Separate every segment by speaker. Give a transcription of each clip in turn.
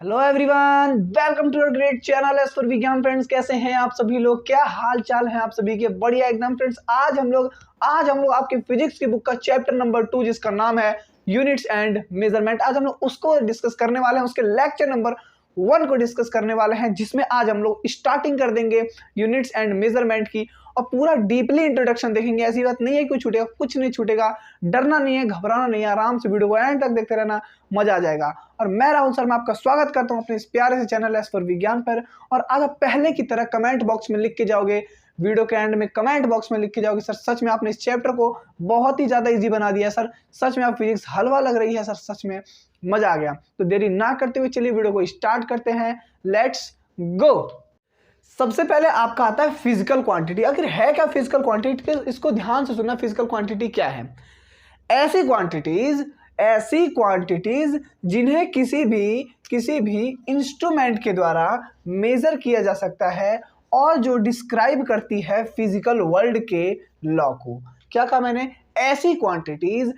Speaker 1: Hello everyone, welcome to our great channel S for विज्ञान। Friends, कैसे हैं आप सभी लोग? क्या हाल चाल है आप सभी के? बढ़िया एकदम। फ्रेंड्स, आज हम लोग आपके फिजिक्स की बुक का चैप्टर नंबर 2 जिसका नाम है यूनिट्स एंड मेजरमेंट, आज हम लोग उसको डिस्कस करने वाले हैं। उसके लेक्चर नंबर 1 को डिस्कस करने वाले हैं, जिसमें आज हम लोग स्टार्टिंग कर देंगे यूनिट्स एंड मेजरमेंट की और पूरा डीपली इंट्रोडक्शन देखेंगे। ऐसी बात नहीं है कि छूटेगा, कुछ नहीं छूटेगा। डरना नहीं है, घबराना नहीं है, आराम से वीडियो को एंड तक देखते रहना, मजा आ जाएगा। और मैं राहुल शर्मा आपका स्वागत करता हूं अपने इस प्यारे से चैनल एस फॉर विज्ञान पर। और आज आप पहले की तरह कमेंट बॉक्स में लिख के जाओगे, वीडियो के एंड में कमेंट बॉक्स में लिख के जाओगे, सर सच में आपने इस चैप्टर को बहुत ही ज्यादा इजी बना दिया सर, सच में आप फिजिक्स हलवा लग रही है सर, सच में मजा आ गया। तो देरी ना करते हुए चलिए वीडियो को स्टार्ट करते हैं। Let's go. सबसे पहले आपका आता है फिजिकल क्वांटिटी। आखिर है क्या फिजिकल क्वांटिटी? इसको ध्यान से सुनना। फिजिकल क्वांटिटी क्या है? ऐसी क्वांटिटीज जिन्हें किसी भी इंस्ट्रूमेंट के द्वारा मेजर किया जा सकता है और जो डिस्क्राइब करती है फिजिकल वर्ल्ड के लॉ को। क्या कहा मैंने? ऐसी क्वांटिटीज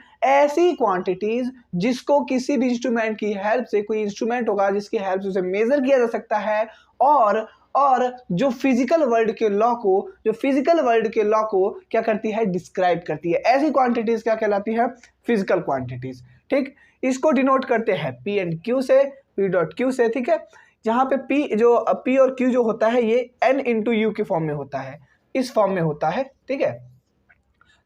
Speaker 1: जिसको किसी भी इंस्ट्रूमेंट की हेल्प से, कोई इंस्ट्रूमेंट होगा जिसकी हेल्प से उसे मेजर किया जा सकता है और जो फिजिकल वर्ल्ड के लॉ को क्या करती है? डिस्क्राइब करती है। ऐसी क्वांटिटीज क्या कहलाती है? Physical quantities. ठीक, इसको डिनोट करते हैं पी एंड क्यू से, पी डॉट क्यू से। ठीक है, जहां पे पी और क्यू जो होता है ये एन इंटू यू के फॉर्म में होता है, इस फॉर्म में होता है। ठीक है,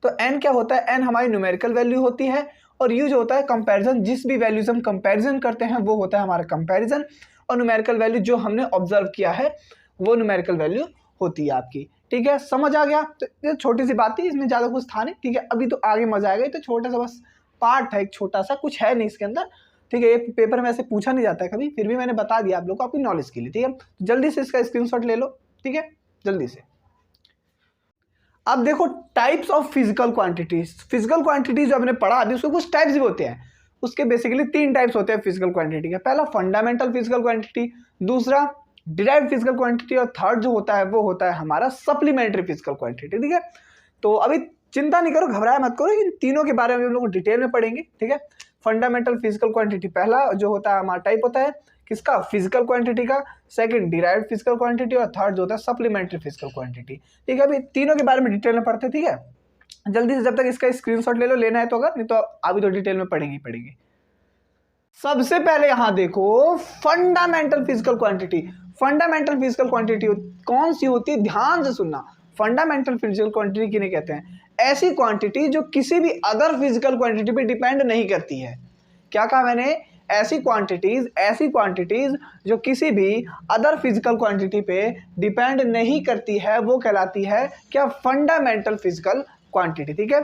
Speaker 1: तो एन क्या होता है? एन हमारी न्यूमेरिकल वैल्यू होती है और यू जो होता है कंपैरिजन। जिस भी वैल्यूज हम कंपैरिजन करते हैं वो होता है हमारा कंपैरिजन, और न्यूमेरिकल वैल्यू जो हमने ऑब्जर्व किया है वो न्यूमेरिकल वैल्यू होती है आपकी। ठीक है, समझ आ गया? तो ये छोटी सी बात थी, इसमें ज्यादा कुछ था नहीं। ठीक है, अभी तो आगे मजा आएगा। तो छोटा सा बस पार्ट है, एक छोटा सा, कुछ है नहीं इसके अंदर। ठीक है, ये पेपर में ऐसे पूछा नहीं जाता है कभी, फिर भी मैंने बता दिया आप लोग को आपकी नॉलेज के लिए। ठीक है, जल्दी से इसका स्क्रीनशॉट ले लो। ठीक है, जल्दी से। अब देखो types of physical quantities. Physical quantities जो हमने पढ़ा अभी, उसके कुछ टाइप्स भी होते हैं। उसके बेसिकली 3 टाइप्स होते हैं फिजिकल क्वांटिटी के। पहला फंडामेंटल फिजिकल क्वांटिटी, दूसरा डिराइव्ड फिजिकल क्वांटिटी, और थर्ड जो होता है वो होता है हमारा सप्लीमेंट्री फिजिकल क्वांटिटी। ठीक है, तो अभी चिंता नहीं करो, घबराया मत करो, इन तीनों के बारे में हम लोग डिटेल में पढ़ेंगे। ठीक है, फंडामेंटल फिजिकल क्वांटिटी पहला जो होता है हमारा टाइप होता है किसका? फिजिकल क्वांटिटी का। सेकंड डिराइव्ड फिजिकल क्वांटिटी, और थर्ड जो होता है सप्लीमेंट्री फिजिकल क्वांटिटी। ठीक है, अभी तीनों के बारे में डिटेल में पढ़ते हैं। ठीक है, जल्दी से, जब तक इसका स्क्रीनशॉट ले लो, लेना है तो, अगर नहीं तो अभी तो डिटेल में पढ़ेंगे। सबसे पहले यहां देखो fundamental physical quantity. Fundamental physical quantity कौन सी होती है? ध्यान से सुनना। फंडामेंटल फिजिकल क्वांटिटी किन्हें कहते हैं? ऐसी क्वांटिटी जो किसी भी अदर फिजिकल क्वांटिटी पे डिपेंड नहीं करती है। क्या कहा मैंने? ऐसी क्वांटिटीज जो किसी भी अदर फिजिकल क्वांटिटी पे डिपेंड नहीं करती है, वो कहलाती है क्या? Fundamental physical quantity. ठीक है,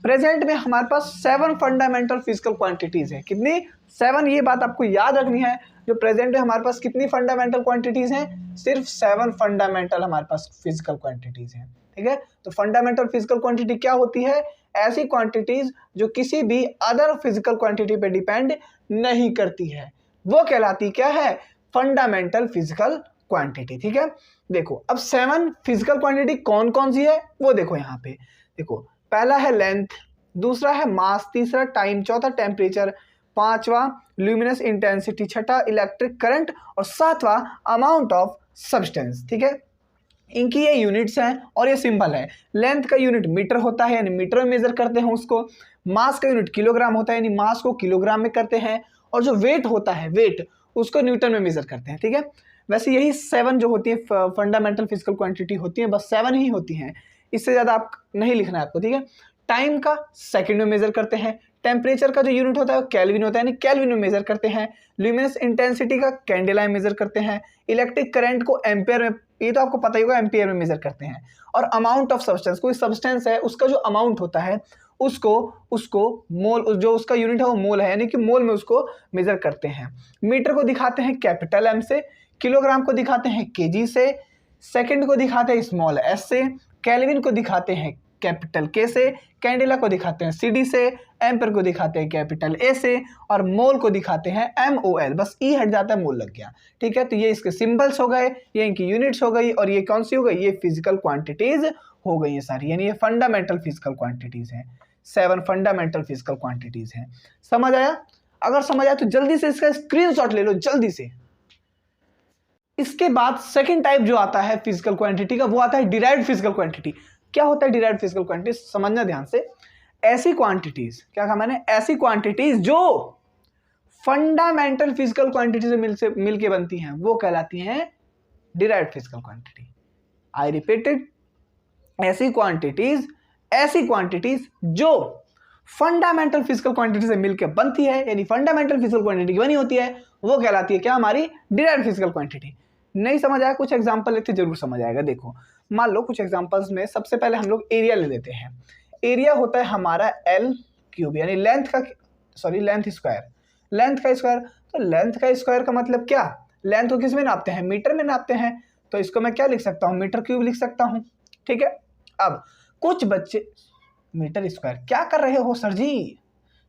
Speaker 1: प्रेजेंट में हमारे पास 7 फंडामेंटल फिजिकल क्वांटिटीज है। कितनी? 7। ये बात आपको याद रखनी है। जो प्रेजेंट में हमारे पास कितनी फंडामेंटल क्वांटिटीज हैं? सिर्फ 7 फंडामेंटल हमारे पास फिजिकल क्वांटिटीज हैं। ठीक है, तो फंडामेंटल फिजिकल क्वांटिटी क्या होती है? ऐसी क्वांटिटीज जो किसी भी अदर फिजिकल क्वांटिटी पे डिपेंड नहीं करती है, वो कहलाती क्या है? Fundamental physical quantity. ठीक है, देखो अब 7 फिजिकल क्वांटिटी कौन कौन सी है वो देखो। यहाँ पे देखो, पहला है लेंथ, दूसरा है मास, तीसरा टाइम, चौथा टेम्परेचर, पांचवा ल्यूमिनस इंटेंसिटी, छठा इलेक्ट्रिक करंट, और सातवां अमाउंट ऑफ सब्सटेंस। ठीक है, इनकी ये यूनिट्स हैं और ये सिंबल है। लेंथ का यूनिट मीटर होता है, यानी मीटर में मेजर करते हैं उसको। मास का यूनिट किलोग्राम होता है, यानी मास को किलोग्राम में करते हैं। और जो वेट होता है, वेट उसको न्यूटन में मेजर करते हैं। ठीक है, वैसे यही 7 जो होती है फंडामेंटल फिजिकल क्वांटिटी होती है, बस 7 ही होती हैं, इससे ज्यादा आप नहीं लिखना है आपको। ठीक है, टाइम का सेकंड में मेजर करते हैं। टेम्परेचर का जो यूनिट होता है वो केल्विन होता है, यानी केल्विन में मेजर करते हैं। ल्यूमिनस इंटेंसिटी का कैंडेला में मेजर करते हैं। इलेक्ट्रिक करंट को एम्पेयर में, ये तो आपको पता ही होगा, एम्पियर में मेजर करते हैं। और अमाउंट ऑफ सब्सटेंस, कोई सब्सटेंस है उसका जो अमाउंट होता है उसको मोल, जो उसका यूनिट है वो मोल है, यानी कि मोल में उसको मेजर करते हैं। मीटर को दिखाते हैं कैपिटल एम से, किलोग्राम को दिखाते हैं केजी से, सेकंड को दिखाते हैं स्मॉल एस से, केल्विन को दिखाते हैं कैपिटल के से, कैंडेला को दिखाते हैं सीडी से, एम्पर को दिखाते हैं कैपिटल ए से, और मोल को दिखाते हैं MOL। बस ई हट जाता है, मोल लग गया। ठीक है, तो ये इसके सिंबल्स हो गए, ये इनकी यूनिट्स हो गई, और ये कौन सी हो गई? ये फिजिकल क्वांटिटीज हो गई है सारी, यानी ये फंडामेंटल फिजिकल क्वांटिटीज हैं। 7 फंडामेंटल फिजिकल क्वांटिटीज हैं। समझ आया? अगर समझ आया तो जल्दी से इसका स्क्रीनशॉट ले लो, जल्दी से। इसके बाद सेकंड टाइप जो आता है फिजिकल क्वांटिटी का, वो आता है डिराइव्ड फिजिकल क्वांटिटी। क्या होता है डिराइव्ड फिजिकल क्वांटिटी, समझना ध्यान से। ऐसी क्वांटिटीज, क्या कहा मैंने, ऐसी क्वांटिटीज जो फंडामेंटल फिजिकल क्वांटिटी से मिलके बनती हैं, वो कहलाती हैं derived physical quantity. I repeated, ऐसी क्वांटिटीज जो फंडामेंटल फिजिकल क्वांटिटी से मिलकर बनती है, यानी फंडामेंटल फिजिकल क्वांटिटी की बनी होती है, वो कहलाती है क्या, हमारी डिराइव्ड फिजिकल क्वांटिटी। नहीं समझ आया, कुछ एग्जांपल लेते जरूर समझ आएगा। देखो मान लो कुछ एग्जांपल्स में सबसे पहले हम लोग एरिया ले लेते हैं। एरिया होता है हमारा L क्यूब, यानी लेंथ स्क्वायर। तो लेंथ का स्क्वायर का मतलब क्या, लेंथ को किस में नापते हैं, मीटर में नापते हैं। तो इसको मैं क्या लिख सकता हूँ, मीटर क्यूब लिख सकता हूँ। ठीक है, अब कुछ बच्चे मीटर स्क्वायर क्या कर रहे हो सर जी,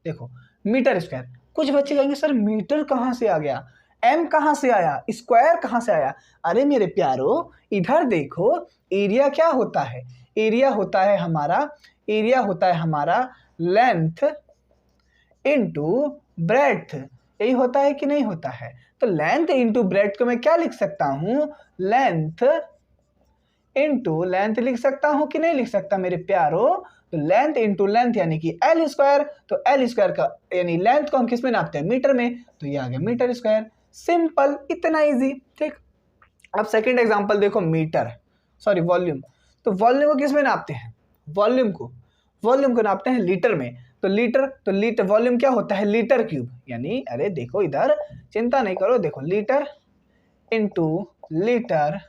Speaker 1: देखो मीटर स्क्वायर, कुछ बच्चे कहेंगे सर मीटर कहाँ से आ गया, एम कहाँ से आया, स्क्वायर कहाँ से आया। अरे मेरे प्यारो इधर देखो, एरिया क्या होता है, एरिया होता है हमारा लेंथ इनटू ब्रेड्थ, यही होता है कि नहीं होता है। तो लेंथ इनटू ब्रेड्थ को मैं क्या लिख सकता हूँ, लेंथ लिख सकता हूँ कि नहीं लिख सकता मेरे प्यारो। तो लेंथ इंटू लेंथ यानी कि एल स्क्वायर, तो एल स्क्वायर का यानी लेंथ को हम किस में नापते हैं, मीटर में, तो ये आ गया मीटर स्क्वायर। सिंपल, इतना इजी। ठीक, अब सेकंड एग्जांपल देखो, वॉल्यूम। तो वॉल्यूम को किस में नापते हैं, वॉल्यूम को नापते हैं लीटर में। तो लीटर वॉल्यूम क्या होता है, लीटर क्यूब, यानी अरे देखो इधर चिंता नहीं करो, देखो लीटर इंटू लीटर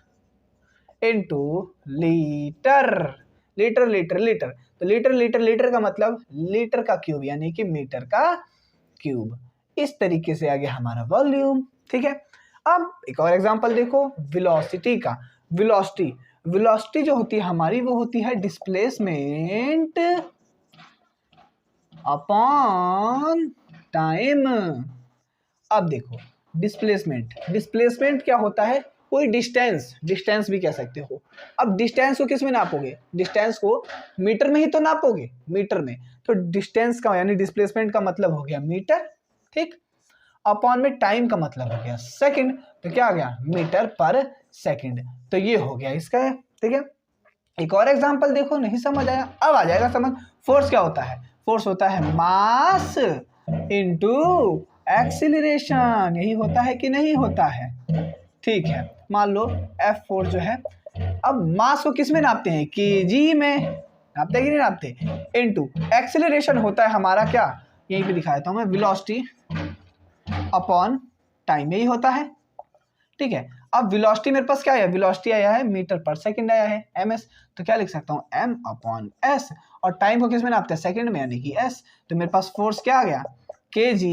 Speaker 1: तो लीटर का मतलब लीटर का क्यूब, यानी कि मीटर का क्यूब। इस तरीके से आ गया हमारा वॉल्यूम। ठीक है, अब एक और एग्जांपल देखो वेलोसिटी का। वेलोसिटी जो होती है हमारी, वो होती है डिस्प्लेसमेंट अपॉन टाइम। अब देखो डिस्प्लेसमेंट क्या होता है, कोई डिस्टेंस भी कह सकते हो। अब डिस्टेंस को किस में नापोगे, डिस्टेंस को मीटर में ही तो नापोगे, मीटर में। तो डिस्टेंस का यानी डिस्प्लेसमेंट का मतलब हो गया मीटर। ठीक, अपॉन में टाइम का मतलब हो गया सेकंड, तो क्या आ गया, मीटर पर सेकंड। तो ये हो गया इसका। ठीक है, एक और एग्जांपल देखो, नहीं समझ आया, अब आ जाएगा समझ। फोर्स क्या होता है, फोर्स होता है मास इनटू एक्सीलरेशन, यही होता है कि नहीं होता है। ठीक है, मान लो F4 जो है, अब मास को किस में नापते हैं, केजी में नापते हैं कि नहीं नापते, इनटू एक्सीलरेशन होता है हमारा क्या, यहीं पे दिखा देता हूं मैं, वेलोसिटी अपॉन टाइम, यही होता है। ठीक है, अब वेलोसिटी मेरे पास क्या है, वेलोसिटी आया है मीटर पर सेकंड आया है ms, तो क्या लिख सकता हूँ m अपॉन s, और टाइम को किस में नापते हैं, सेकंड में, यानी कि s। तो मेरे पास फोर्स क्या आ गया, kg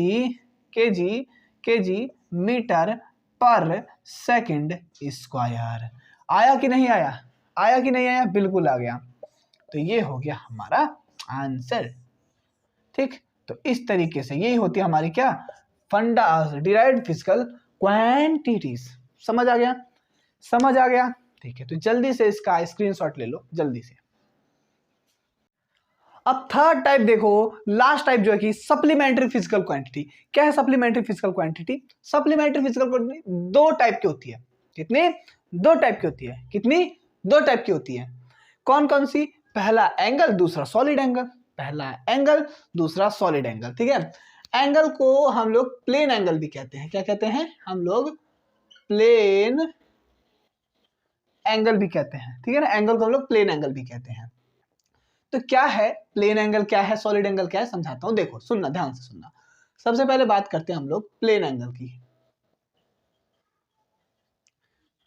Speaker 1: मीटर पर सेकंड स्क्वायर। आया कि नहीं आया, बिल्कुल आ गया। तो ये हो गया हमारा आंसर। ठीक, तो इस तरीके से यही होती है हमारी क्या, डिराइव्ड फिजिकल क्वांटिटीज। समझ आ गया। ठीक है, तो जल्दी से इसका स्क्रीनशॉट ले लो जल्दी से। अब थर्ड टाइप देखो, लास्ट टाइप जो है कि सप्लीमेंट्री फिजिकल क्वांटिटी। क्या है supplementary physical quantity, supplementary physical quantity दो टाइप की होती है। कितनी, दो टाइप की होती है। कितनी, दो टाइप की होती है। कौन कौन सी, पहला एंगल, दूसरा सॉलिड एंगल। ठीक है, एंगल को हम लोग प्लेन एंगल भी कहते हैं। क्या कहते हैं हम लोग, प्लेन एंगल भी कहते हैं। ठीक है ना, एंगल को हम लोग प्लेन एंगल भी कहते हैं। तो क्या है प्लेन एंगल, क्या है सॉलिड एंगल, क्या है समझाता हूं, देखो सुनना, ध्यान से सुनना। सबसे पहले बात करते हैं हम लोग प्लेन एंगल की।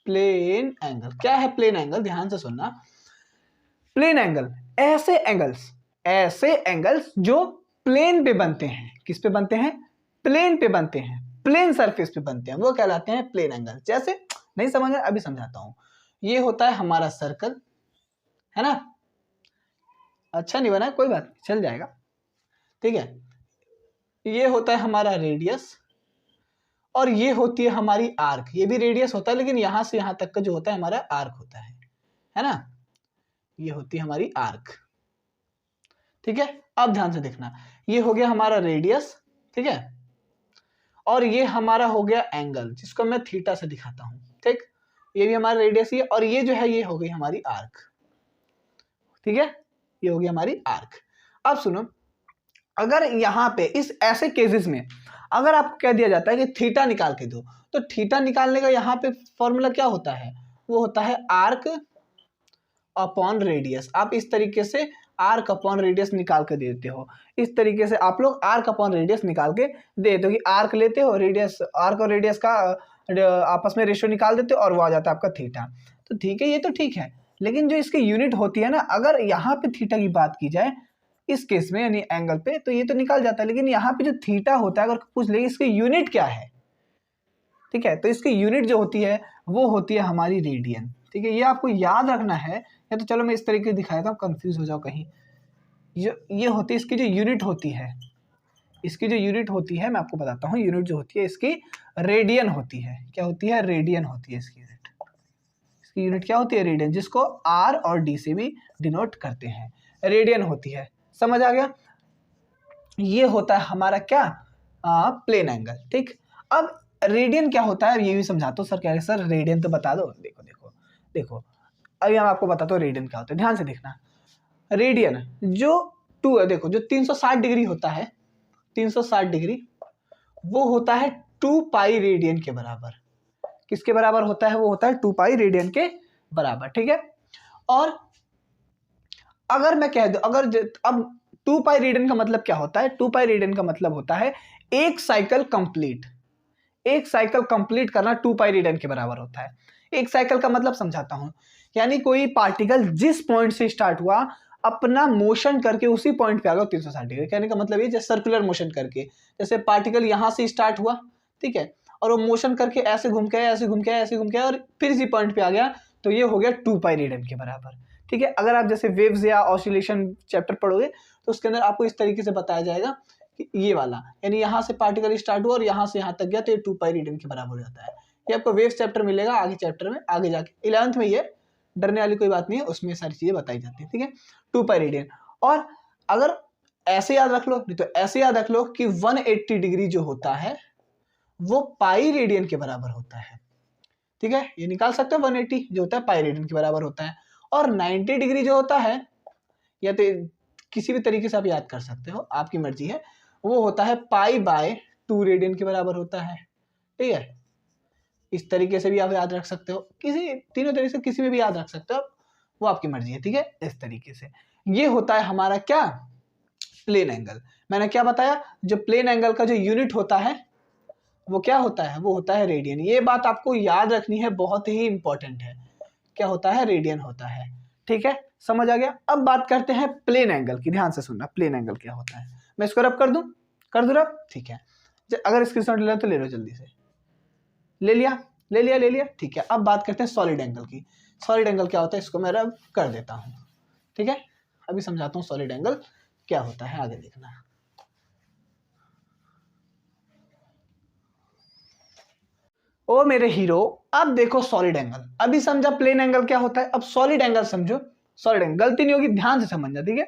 Speaker 1: प्लेन एंगल क्या है, प्लेन एंगल ध्यान से सुनना। प्लेन एंगल ऐसे एंगल्स जो प्लेन पे बनते हैं। किस पे बनते हैं, प्लेन पे बनते हैं, प्लेन सरफेस पे बनते हैं, वो कहलाते हैं प्लेन एंगल। जैसे नहीं समझ में, अभी समझाता हूं। ये होता है हमारा सर्कल, है ना, अच्छा नहीं बना, कोई बात नहीं, चल जाएगा। ठीक है, ये होता है हमारा रेडियस, और ये होती है हमारी आर्क। ये भी रेडियस होता है, लेकिन यहां से यहां तक का जो होता है हमारा आर्क होता है ना, ये होती है हमारी आर्क। ठीक है, अब ध्यान से देखना, ये हो गया हमारा रेडियस। ठीक है, और ये हमारा हो गया एंगल, जिसको मैं थीटा से दिखाता हूं, ठीक। ये भी हमारा रेडियस ही है, और ये जो है ये हो गई हमारी आर्क, ठीक है, ये हो गई हमारी आर्क। अब सुनो, अगर यहाँ पे इस ऐसे केसेस में अगर आपको कह दिया जाता है कि थीटा निकाल के दो, तो थीटा निकालने का यहाँ पे फॉर्मूला क्या होता है, वो होता है आर्क अपॉन रेडियस। आप इस तरीके से आर्क अपॉन रेडियस निकाल के देते हो, इस तरीके से आप लोग आर्क अपॉन रेडियस निकाल के देते हो कि आर्क लेते हो, रेडियस, आर्क और रेडियस का आपस में रेशियो निकाल देते हो और वो आ जाता है आपका थीटा। तो ठीक है, ये तो ठीक है, लेकिन जो इसकी यूनिट होती है ना, अगर यहाँ पे थीटा की बात की जाए इस केस में यानी एंगल पे, तो ये तो निकल जाता है, लेकिन यहाँ पे जो थीटा होता है अगर पूछ ले इसकी यूनिट क्या है, ठीक है, तो इसकी यूनिट जो होती है वो होती है हमारी रेडियन, ठीक है, ये आपको याद रखना है। या तो चलो मैं इस तरीके से दिखाया था, कंफ्यूज हो जाओ कहीं। ये होती है इसकी जो यूनिट होती है, इसकी जो यूनिट होती है मैं आपको बताता हूँ, यूनिट जो होती है इसकी रेडियन होती है। क्या होती है, रेडियन होती है इसकी यूनिट। इसकी यूनिट क्या होती है, रेडियन, जिसको आर और डी से भी डिनोट करते हैं, रेडियन होती है। समझ आ गया, ये होता है हमारा क्या, प्लेन एंगल, ठीक। अब रेडियन क्या होता है ये भी समझाता हूँ। सर कह रहे सर रेडियन तो बता दो। देखो देखो देखो, अभी हम आपको बताता हूँ रेडियन क्या होता है, ध्यान से देखना। रेडियन जो 2 है, देखो जो 360 डिग्री होता है, 360 डिग्री, वो होता है 2 पाई रेडियन के बराबर। किसके बराबर होता है, वो होता है 2 पाई रेडियन के बराबर, ठीक है। और अगर मैं कह दूं, अब 2 पाई रेडियन का मतलब क्या होता है, 2 पाई रेडियन का मतलब होता है एक साइकिल कंप्लीट, एक साइकिल कंप्लीट करना 2 पाई रेडियन के बराबर होता है। एक साइकिल का मतलब समझाता हूं, यानी कोई पार्टिकल जिस पॉइंट से स्टार्ट हुआ अपना मोशन करके उसी पॉइंट पे आ गया 360 डिग्री। कहने का मतलब ये जैसे सर्कुलर मोशन करके, जैसे पार्टिकल यहां से स्टार्ट हुआ, ठीक है, और वो मोशन करके ऐसे घूम के आया, ऐसे घूम के आया, ऐसे घूम के आया, और फिर इसी पॉइंट पे आ गया, तो ये हो गया 2 पाई रेडियन के बराबर, ठीक है। अगर आप जैसे वेव्स या ऑसिलेशन चैप्टर पढ़ोगे तो उसके अंदर आपको इस तरीके से बताया जाएगा कि ये वाला, यानी यहाँ से पार्टिकल स्टार्ट हुआ और यहाँ से यहाँ तक गया, तो ये 2 पाई रेडियन के बराबर हो जाता है। ये आपको वेव्स चैप्टर मिलेगा आगे चैप्टर में, आगे जाके 11th में, ये डरने वाली कोई बात नहीं है, उसमें सारी चीजें बताई जाती है, ठीक है, 2 पाई रेडियन। और अगर ऐसे याद रख लो, नहीं तो ऐसे याद रख लो कि 180 डिग्री जो होता है वो पाई रेडियन के बराबर होता है, ठीक है, ये निकाल सकते हो, 180 जो होता है पाई रेडियन के बराबर होता है। और 90 डिग्री जो होता है, या तो किसी भी तरीके से आप याद कर सकते हो, आपकी मर्जी है, वो होता है पाई बाय 2 रेडियन के बराबर होता है, ठीक है। इस तरीके से भी आप याद रख सकते हो, किसी तीनों तरीके से किसी में भी याद रख सकते हो, वो आपकी मर्जी है, ठीक है। इस तरीके से ये होता है हमारा क्या, प्लेन एंगल। मैंने क्या बताया, जो प्लेन एंगल का जो यूनिट होता है वो क्या होता है, वो होता है रेडियन। ये बात आपको याद रखनी है, बहुत ही इंपॉर्टेंट है। क्या होता है, रेडियन होता है, ठीक है, समझ आ गया। अब बात करते हैं प्लेन एंगल की, ध्यान से सुनना, प्लेन एंगल क्या होता है। मैं इसको रब कर दूं, कर दूं रब, ठीक है। अगर स्क्रीनशॉट ले लो तो ले लो जल्दी से, ले लिया ले लिया ले लिया, ठीक है। अब बात करते हैं सॉलिड एंगल की। सॉलिड एंगल क्या होता है, इसको मैं रब कर देता हूं, ठीक है। अभी समझाता हूं सॉलिड एंगल क्या होता है, आगे देखना। ओ मेरे हीरो, अब देखो सॉलिड एंगल। अभी समझा प्लेन एंगल क्या होता है, अब सॉलिड एंगल समझो। सॉलिड एंगल गलती नहीं होगी, ध्यान से समझना, ठीक है।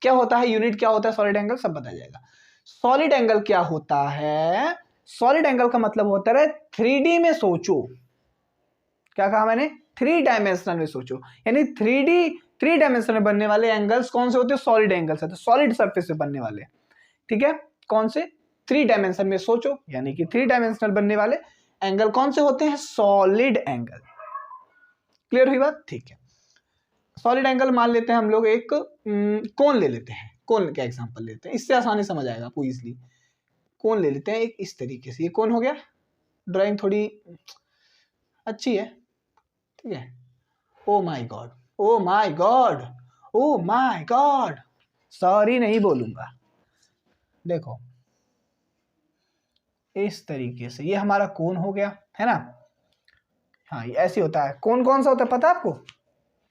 Speaker 1: क्या होता है, यूनिट क्या होता है सॉलिड एंगल, सब बताया जाएगा। सॉलिड एंगल क्या होता है, सॉलिड एंगल का मतलब होता है 3D में सोचो। क्या कहा मैंने, 3 डायमेंशनल में सोचो, यानी 3 डायमेंशन में बनने वाले एंगल्स कौन से होते हैं, सॉलिड एंगल्स होते हैं, सॉलिड सरफेस पे बनने वाले, ठीक है। कौन से, 3 डायमेंशन में सोचो, यानी कि 3 डायमेंशनल बनने वाले एंगल कौन से होते हैं, सॉलिड एंगल। क्लियर हुई बात, ठीक है। सॉलिड एंगल मान लेते हैं हम लोग, एक कोन ले लेते हैं, कोन का एग्जांपल लेते हैं, इससे आसानी समझ आएगा आपको इजीली। कोन ले लेते हैं एक इस तरीके से, ये कोन हो गया, ड्राइंग थोड़ी अच्छी है, ठीक है। Oh my God, oh my God, oh my God, sorry नहीं बोलूंगा। देखो इस तरीके से ये हमारा कोन हो गया, है ना। हाँ ये ऐसे होता है। कोन कौन सा होता है पता है आपको,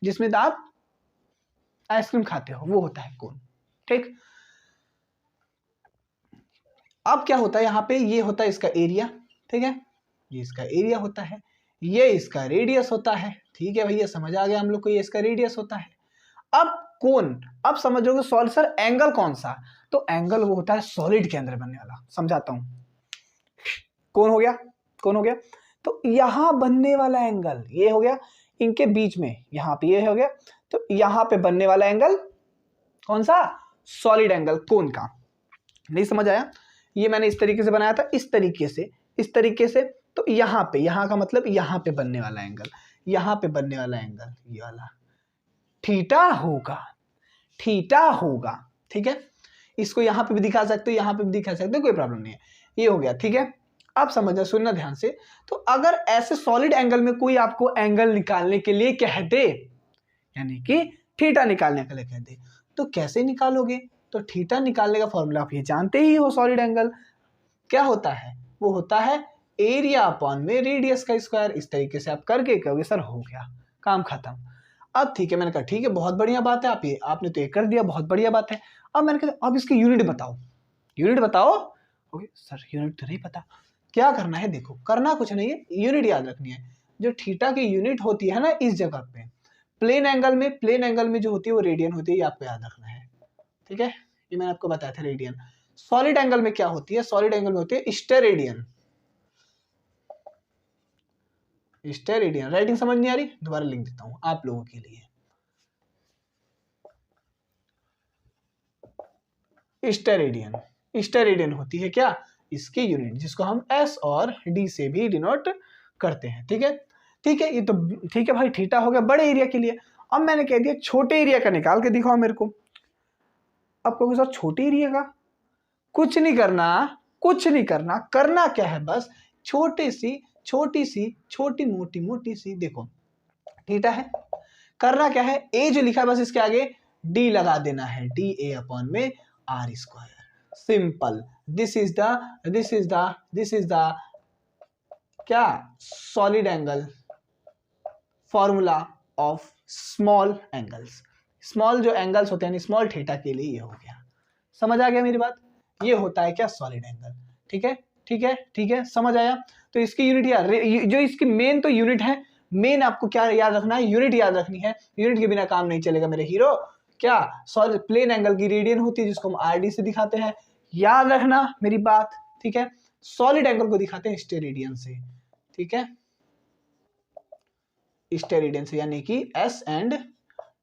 Speaker 1: जिसमें आप आइसक्रीम खाते हो, वो होता है कोन, ठीक। अब क्या होता है यहाँ पे, ये होता है इसका एरिया, ठीक है, ये इसका एरिया होता है, ये इसका रेडियस होता है, ठीक है भैया, समझ आ गया हम लोग को, ये इसका रेडियस होता है। अब कोन, अब समझोगे सॉलिड, सर एंगल कौन सा, तो एंगल वो होता है सॉलिड के अंदर बनने वाला। समझाता हूं, कौन हो गया, कौन हो गया, तो यहां बनने वाला एंगल ये हो गया, इनके बीच में यहां पे ये हो गया, तो यहां पे बनने वाला एंगल कौन सा, सॉलिड एंगल, कोन का। नहीं समझ आया, ये मैंने इस तरीके से बनाया था, इस तरीके से, इस तरीके से, तो यहां पे, यहां का मतलब यहां पे बनने वाला एंगल, यहां पे बनने वाला एंगल ये वाला थीटा होगा, थीटा होगा, ठीक है। इसको यहां पे भी दिखा सकते हो, यहां पे भी दिखा सकते हो, कोई प्रॉब्लम नहीं है, ये हो गया, ठीक है। अब समझना, सुनना ध्यान से, तो अगर ऐसे सॉलिड एंगल में कोई आपको एंगल निकालने के लिए कह दे, यानी कि थीटा निकालने के लिए कह दे, तो कैसे निकालोगे, तो थीटा निकालने का फॉर्मूला आप ये जानते ही हो, सॉलिड एंगल क्या होता है, वो होता है एरिया अपॉन में रेडियस का स्क्वायर। इस तरीके से आप करके कहोगे सर हो गया, काम खत्म। अब ठीक है, मैंने कहा ठीक है, बहुत बढ़िया बात है, आपने तो ये कर दिया, बहुत बढ़िया बात है। अब मैंने कहा अब इसकी यूनिट बताओ, यूनिट बताओ। ओके सर यूनिट तो नहीं पता, क्या करना है, देखो करना कुछ नहीं है, यूनिट याद रखनी है। जो थीटा की यूनिट होती है ना इस जगह पे, प्लेन एंगल में जो होती है वो रेडियन होती है, ये आपको याद रखना है, ठीक है। ये मैंने आपको बताया था रेडियन। सॉलिड एंगल में क्या होती है, सॉलिड एंगल में होती है स्टेरेडियन, स्टेरेडियन। राइटिंग समझ नहीं आ रही, दोबारा लिख देता हूं आप लोगों के लिए, स्टेरेडियन, स्टेरेडियन होती है क्या, इसकी यूनिट, जिसको हम एस और डी से भी डिनोट करते हैं, ठीक है। ठीक है, ये तो ठीक है भाई, थीटा हो गया बड़े एरिया के लिए। अब मैंने कह दिया छोटे एरिया का निकाल के दिखाओ मेरे को। अब कहोगे सर छोटे एरिया का, कुछ नहीं करना, कुछ नहीं करना, करना क्या है, बस छोटी सी छोटी मोटी सी, देखो थीटा है, करना क्या है, ए जो लिखा है बस इसके आगे डी लगा देना है, डी ए अपॉन में R square, simple. This is the क्या, solid angle, formula of small angles. Small जो एंगल्स होते हैं स्मॉल थीटा के लिए ये हो गया, समझ आ गया मेरी बात, ये होता है क्या, सॉलिड एंगल, ठीक है, ठीक है, ठीक है, समझ आया। तो इसकी यूनिट यार, जो इसकी मेन तो यूनिट है, मेन आपको क्या याद रखना है, यूनिट याद रखनी है, यूनिट के बिना काम नहीं चलेगा मेरे हीरो। क्या, सॉलिड प्लेन एंगल की रेडियन होती है जिसको हम आरडी से दिखाते हैं, याद रखना मेरी बात, ठीक है। सॉलिड एंगल को दिखाते हैं स्टेरेडियन से, ठीक है, स्टेरेडियन से, यानी कि एस एंड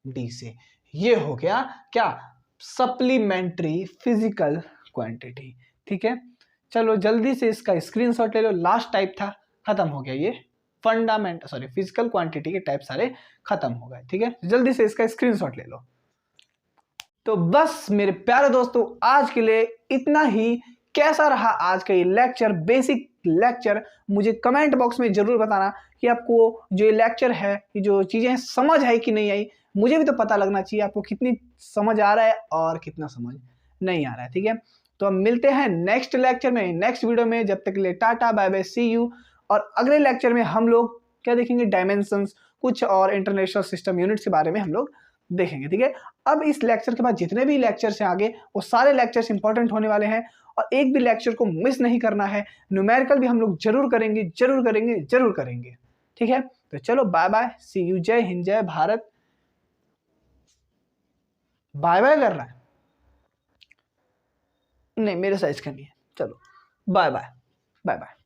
Speaker 1: डी से। ये हो गया क्या, सप्लीमेंट्री फिजिकल क्वांटिटी, ठीक है। चलो जल्दी से इसका स्क्रीनशॉट ले लो, लास्ट टाइप था, खत्म हो गया ये, फिजिकल क्वांटिटी के टाइप सारे खत्म हो गए, ठीक है। जल्दी से इसका स्क्रीनशॉट ले लो। तो बस मेरे प्यारे दोस्तों आज के लिए इतना ही। कैसा रहा आज का ये लेक्चर, बेसिक लेक्चर, मुझे कमेंट बॉक्स में जरूर बताना कि आपको जो ये लेक्चर है, ये जो चीजें समझ आई कि नहीं आई। मुझे भी तो पता लगना चाहिए आपको कितनी समझ आ रहा है और कितना समझ नहीं आ रहा है, ठीक है। तो हम मिलते हैं नेक्स्ट लेक्चर में, नेक्स्ट वीडियो में। जब तक के लिए tata bye bye, see you. और अगले लेक्चर में हम लोग क्या देखेंगे, डायमेंशंस कुछ और इंटरनेशनल सिस्टम यूनिट्स के बारे में हम लोग देखेंगे, ठीक है। अब इस लेक्चर के बाद जितने भी लेक्चर्स हैं आगे, वो सारे लेक्चर्स इंपॉर्टेंट होने वाले हैं और एक भी लेक्चर को मिस नहीं करना है। न्यूमेरिकल भी हम लोग जरूर करेंगे, जरूर करेंगे, जरूर करेंगे, ठीक है। तो चलो बाय बाय, सी यू, जय हिंद, जय भारत। बाय बाय कर रहा है, नहीं मेरे साइज का नहीं है, चलो बाय बाय, बाय बाय।